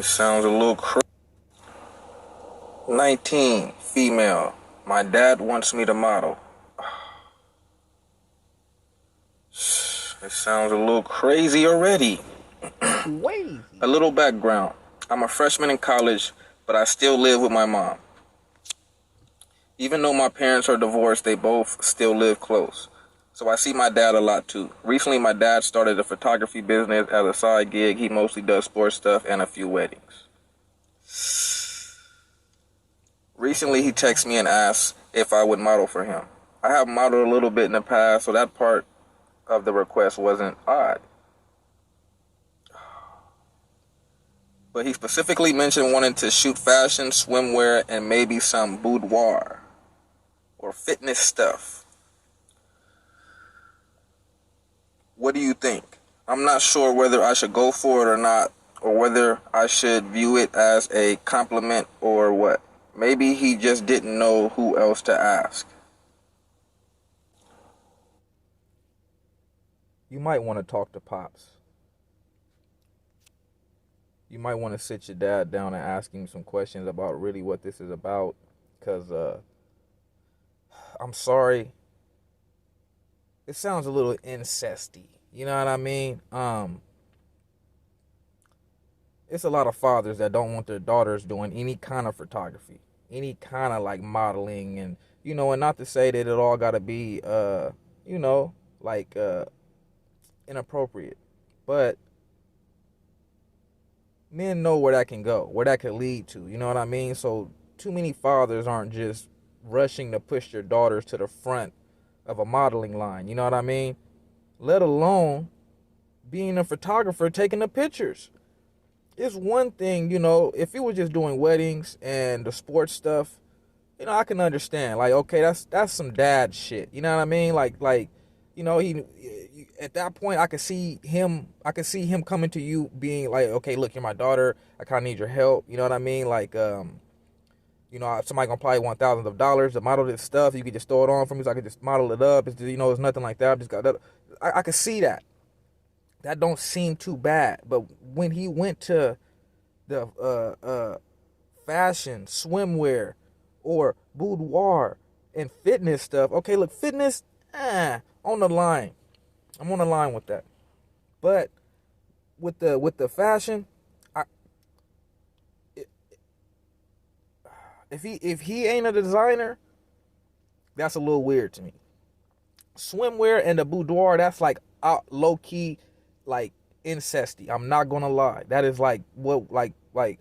It sounds a little crazy. 19, female. My dad wants me to model. It sounds a little crazy already. A Crazy. little background. I'm a freshman in college, but I still live with my mom. Even though my parents are divorced, they both still live close. So I see my dad a lot too. Recently, my dad started a photography business as a side gig. He mostly does sports stuff and a few weddings. Recently, he texted me and asked if I would model for him. I have modeled a little bit in the past, so that part of the request wasn't odd. But he specifically mentioned wanting to shoot fashion, swimwear, and maybe some boudoir or fitness stuff. What do you think? I'm not sure whether I should go for it or not, or whether I should view it as a compliment or what. Maybe he just didn't know who else to ask. You might want to talk to Pops. You might want to sit your dad down and ask him some questions about really what this is about. Because I'm sorry, it sounds a little incesty. You know what I mean? It's a lot of fathers that don't want their daughters doing any kind of photography, any kind of like modeling, and and not to say that it all got to be, you know, like inappropriate, but men know where that can go, where that could lead to. You know what I mean? So too many fathers aren't just rushing to push their daughters to the front of a modeling line. You know what I mean? Let alone being a photographer taking the pictures. It's one thing, if you were just doing weddings and the sports stuff, I can understand. Like, okay, that's some dad shit. You know what I mean? He at that point I could see him coming to you being like, okay, look, you're my daughter. I kind of need your help. You know what I mean? Like, somebody gonna probably want thousands of dollars to model this stuff. You could just throw it on for me, so I could just model it up. It's just, it's nothing like that. I just got that. I could see that. That don't seem too bad. But when he went to the fashion, swimwear, or boudoir and fitness stuff, okay, look, fitness, on the line. I'm on the line with that. But with the fashion, I, if he ain't a designer, that's a little weird to me. Swimwear and the boudoir, that's like low key, like incesty. I'm not gonna lie. That is like what like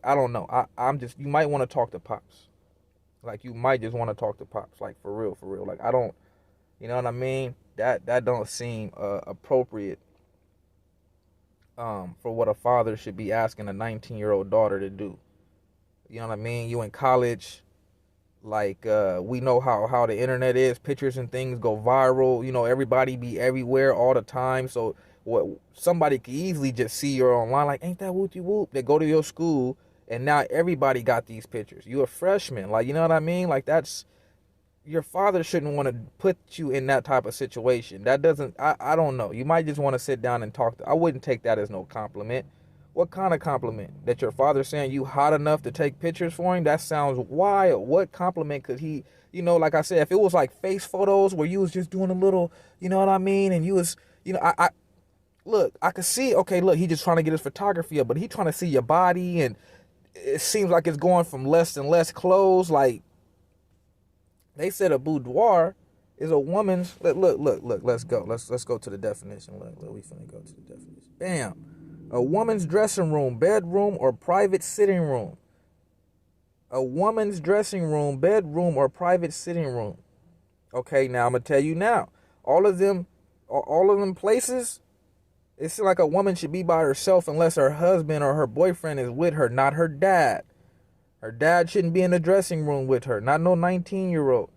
I don't know. I'm just, you might want to talk to Pops. Like, you might just want to talk to Pops. Like, for real, for real. Like, I don't, you know what I mean? That don't seem appropriate for what a father should be asking a 19-year-old daughter to do. You know what I mean? You in college, like, we know how the internet is. Pictures and things go viral. Everybody be everywhere all the time. So what, somebody could easily just see you're online, like, ain't that whoopty whoop? They go to your school, and now everybody got these pictures. You a freshman, like, you know what I mean? Like, that's, your father shouldn't want to put you in that type of situation. That doesn't, I don't know. You might just want to sit down and talk I wouldn't take that as no compliment. What kind of compliment? That your father saying you hot enough to take pictures for him? That sounds wild. What compliment could he, like I said, if it was like face photos where you was just doing a little, you know what I mean? And you was, I look, I could see, okay, look, he just trying to get his photography up, but he trying to see your body, and it seems like it's going from less and less clothes. Like, they said a boudoir is a woman's, look, let's go. Let's go to the definition. Look, we finna go to the definition. Bam. A woman's dressing room, bedroom, or private sitting room. A woman's dressing room, bedroom, or private sitting room. Okay, now I'm gonna tell you now. All of them places, it's like a woman should be by herself unless her husband or her boyfriend is with her, not her dad. Her dad shouldn't be in the dressing room with her, not no 19-year-old.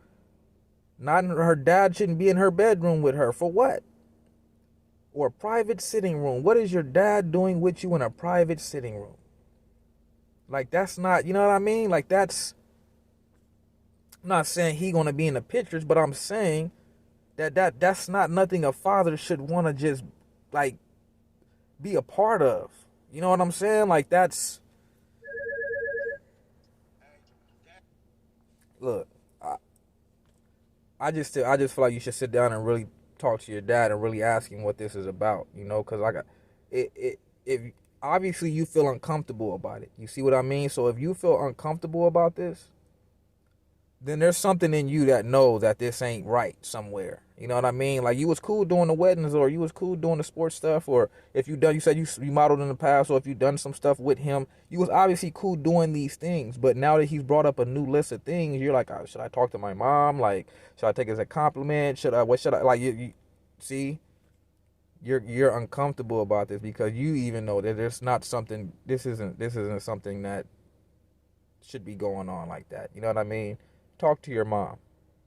Not her dad shouldn't be in her bedroom with her. For what? Or a private sitting room. What is your dad doing with you in a private sitting room? Like, that's not, you know what I mean? Like, that's, I'm not saying he gonna be in the pictures, but I'm saying that's not nothing a father should want to just, like, be a part of. You know what I'm saying? Like, that's, look, I just feel like you should sit down and really talk to your dad and really ask him what this is about, you know, because I got it. If obviously you feel uncomfortable about it, you see what I mean. So if you feel uncomfortable about this, then there's something in you that knows that this ain't right somewhere. You know what I mean? Like you was cool doing the weddings, or you was cool doing the sports stuff, or if you said you modeled in the past, or if you done some stuff with him, you was obviously cool doing these things. But now that he's brought up a new list of things, you're like, oh, should I talk to my mom? Like, should I take it as a compliment? What should I like? You see, you're uncomfortable about this because you even know that there's not something. This isn't something that should be going on like that. You know what I mean? Talk to your mom.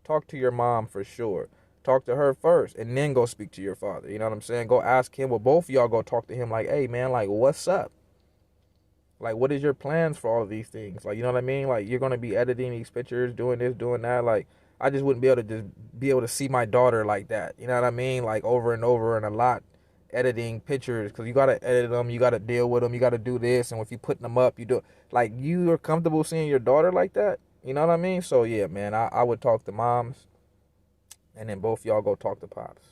Talk to your mom for sure. Talk to her first and then go speak to your father. You know what I'm saying? Go ask him. Well, both of y'all go talk to him like, hey, man, like, what's up? Like, what is your plans for all of these things? Like, you know what I mean? Like, you're going to be editing these pictures, doing this, doing that. Like, I just wouldn't be able to see my daughter like that. You know what I mean? Like, over and over and a lot editing pictures because you got to edit them. You got to deal with them. You got to do this. And if you putting them up, you do. Like, you are comfortable seeing your daughter like that? You know what I mean? So, yeah, man, I would talk to moms. And then both y'all go talk to pops.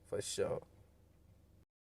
For sure.